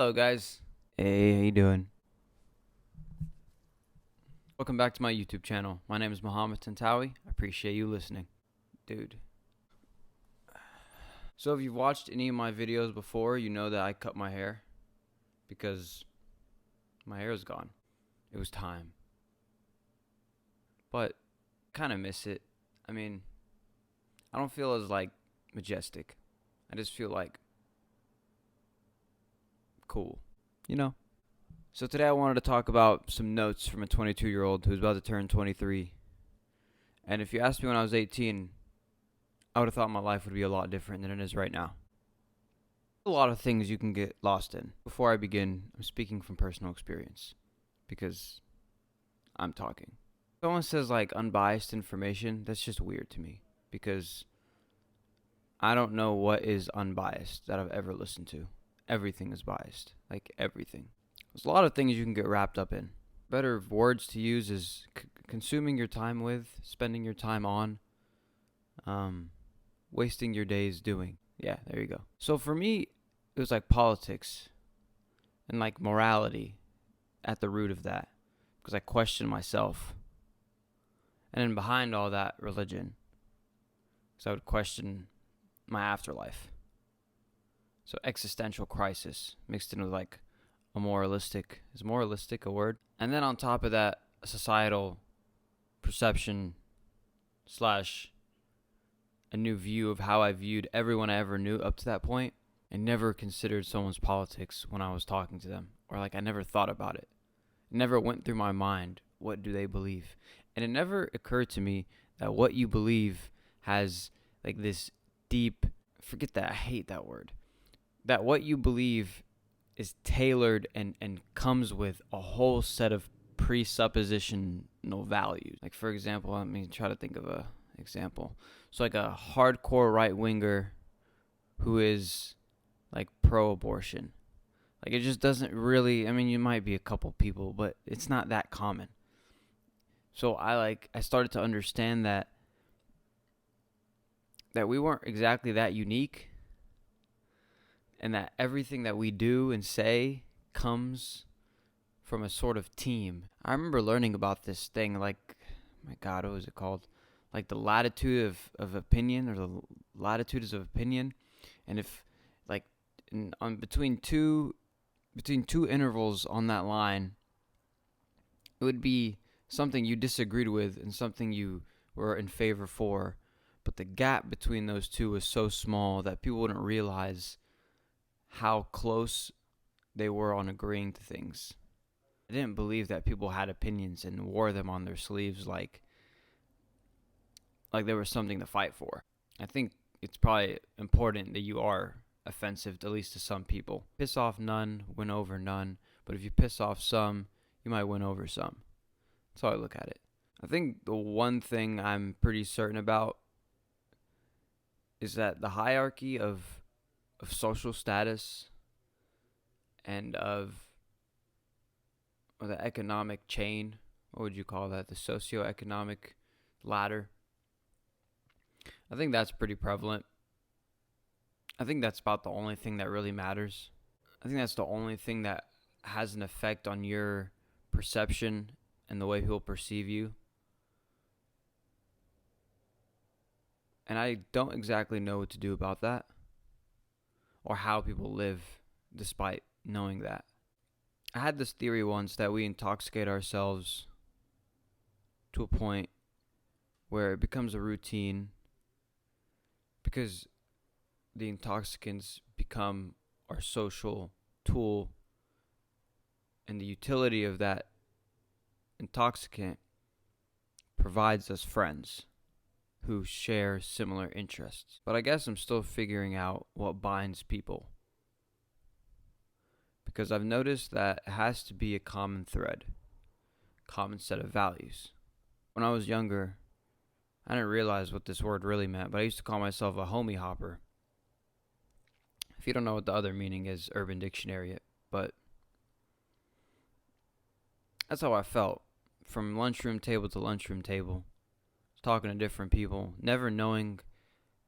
Hello, guys. Hey, how you doing? Welcome back to my YouTube channel. My name is Muhammad Tantawi. I appreciate you listening. Dude. So if you've watched any of my videos before, you know that I cut my hair because my hair is gone. It was time. But kind of miss it. I mean, I don't feel as majestic. I just feel cool. You know? So today I wanted to talk about some notes from a 22-year-old who's about to turn 23. And if you asked me when I was 18, I would have thought my life would be a lot different than it is right now. A lot of things you can get lost in. Before I begin, I'm speaking from personal experience because I'm talking. Someone says unbiased information, that's just weird to me because I don't know what is unbiased that I've ever listened to. Everything is biased. Everything. There's a lot of things you can get wrapped up in. Better words to use is consuming your time with, spending your time on, wasting your days doing. Yeah, there you go. So for me, it was politics and morality at the root of that because I questioned myself. And then behind all that, religion. Because I would question my afterlife. So existential crisis mixed in with a moralistic. Is moralistic a word? And then on top of that, a societal perception / a new view of how I viewed everyone I ever knew up to that point. I never considered someone's politics when I was talking to them. Or I never thought about it. It never went through my mind. What do they believe? And it never occurred to me that what you believe has this deep, forget that, I hate that word. That what you believe is tailored and comes with a whole set of presuppositional values. For example, let me try to think of a example. So a hardcore right-winger who is pro-abortion. It just doesn't really, you might be a couple people, but it's not that common. So I started to understand that we weren't exactly that unique, and that everything that we do and say comes from a sort of team. I remember learning about this thing, my God, what was it called? The latitude of opinion, or the latitudes of opinion. And if between two intervals on that line, it would be something you disagreed with and something you were in favor for. But the gap between those two was so small that people wouldn't realize how close they were on agreeing to things. I didn't believe that people had opinions and wore them on their sleeves like there was something to fight for. I think it's probably important that you are offensive, at least to some people. Piss off none, win over none. But if you piss off some, you might win over some. That's how I look at it. I think the one thing I'm pretty certain about is that the hierarchy of social status and of the economic chain, what would you call that? The socioeconomic ladder. I think that's pretty prevalent. I think that's about the only thing that really matters. I think that's the only thing that has an effect on your perception and the way people perceive you. And I don't exactly know what to do about that, or how people live despite knowing that. I had this theory once that we intoxicate ourselves to a point where it becomes a routine because the intoxicants become our social tool, and the utility of that intoxicant provides us friends who share similar interests. But I guess I'm still figuring out what binds people, because I've noticed that it has to be a common thread, common set of values. When I was younger, I didn't realize what this word really meant, but I used to call myself a homie hopper. If you don't know what the other meaning is, Urban Dictionary it, but that's how I felt. From lunchroom table to lunchroom table, talking to different people, never knowing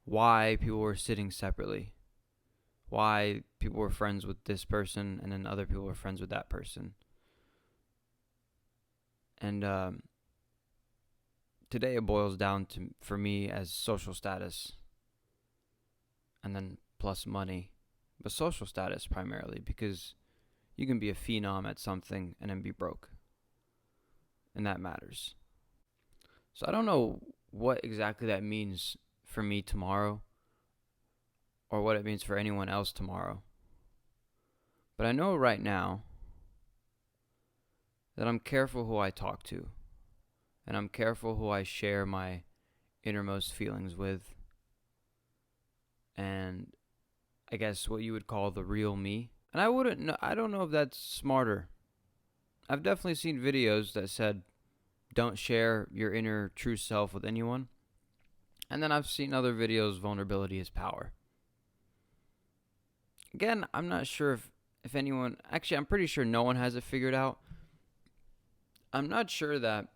why people were sitting separately, why people were friends with this person and then other people were friends with that person. And today it boils down to, for me, as social status and then plus money. But social status primarily, because you can be a phenom at something and then be broke. And that matters. So I don't know what exactly that means for me tomorrow, or what it means for anyone else tomorrow. But I know right now that I'm careful who I talk to, and I'm careful who I share my innermost feelings with, and I guess what you would call the real me. And I don't know if that's smarter. I've definitely seen videos that said don't share your inner true self with anyone. And then I've seen other videos, vulnerability is power. Again, I'm not sure if anyone, actually I'm pretty sure no one has it figured out. I'm not sure that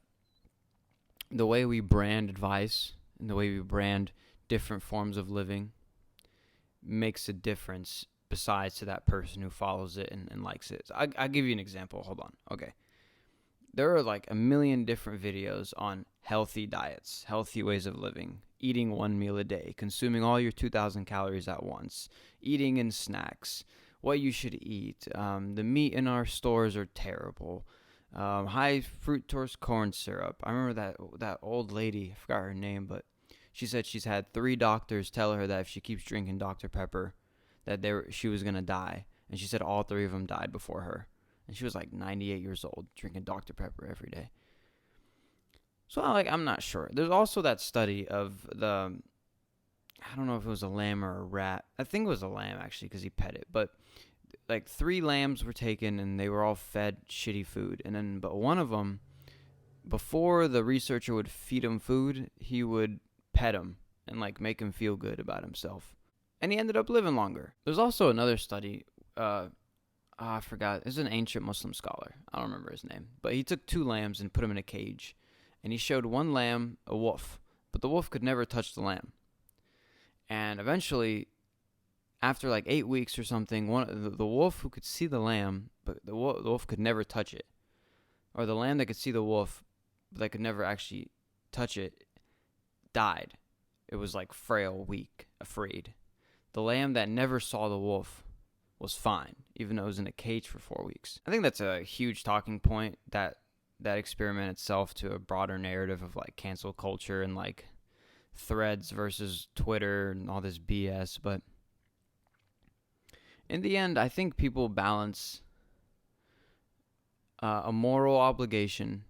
the way we brand advice and the way we brand different forms of living makes a difference besides to that person who follows it and likes it. So I'll give you an example. Hold on. Okay. There are like a million different videos on healthy diets, healthy ways of living, eating one meal a day, consuming all your 2,000 calories at once, eating in snacks, what you should eat. The meat in our stores are terrible. High fructose corn syrup. I remember that old lady, I forgot her name, but she said she's had 3 doctors tell her that if she keeps drinking Dr. Pepper, that she was going to die. And she said all 3 of them died before her. And she was like 98 years old, drinking Dr. Pepper every day. So I'm not sure. There's also that study of I don't know if it was a lamb or a rat. I think it was a lamb, actually, because he pet it. But like 3 lambs were taken and they were all fed shitty food. But one of them, before the researcher would feed him food, he would pet him and like make him feel good about himself. And he ended up living longer. There's also another study, I forgot. It's an ancient Muslim scholar. I don't remember his name. But he took 2 lambs and put them in a cage. And he showed one lamb a wolf. But the wolf could never touch the lamb. And eventually, after like 8 weeks or something, the wolf who could see the lamb, but the wolf could never touch it. Or the lamb that could see the wolf, but that could never actually touch it, died. It was like frail, weak, afraid. The lamb that never saw the wolf was fine, even though it was in a cage for 4 weeks. I think that's a huge talking point, that experiment itself, to a broader narrative of like cancel culture and like Threads versus Twitter and all this BS. But in the end, I think people balance a moral obligation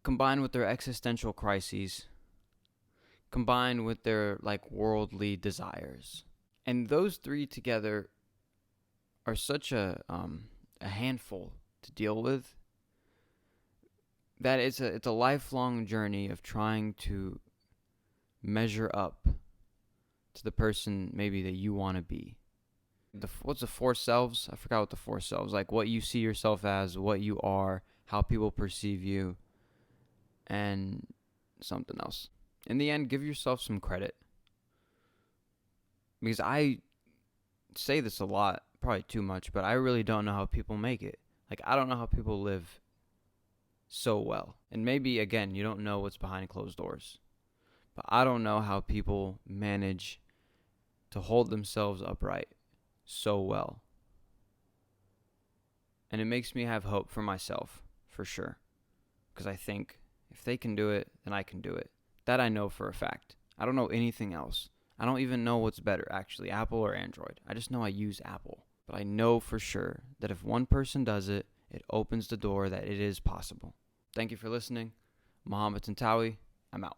combined with their existential crises, combined with their like worldly desires. And those 3 together are such a handful to deal with that it's a lifelong journey of trying to measure up to the person maybe that you want to be. What's the 4 selves? I forgot what the 4 selves, like what you see yourself as, what you are, how people perceive you, and something else. In the end, give yourself some credit. Because I say this a lot, probably too much, but I really don't know how people make it. Like, I don't know how people live so well. And maybe, again, you don't know what's behind closed doors. But I don't know how people manage to hold themselves upright so well. And it makes me have hope for myself, for sure. Because I think if they can do it, then I can do it. That I know for a fact. I don't know anything else. I don't even know what's better, actually, Apple or Android. I just know I use Apple. But I know for sure that if one person does it, it opens the door that it is possible. Thank you for listening. Mohammed Tantawi, I'm out.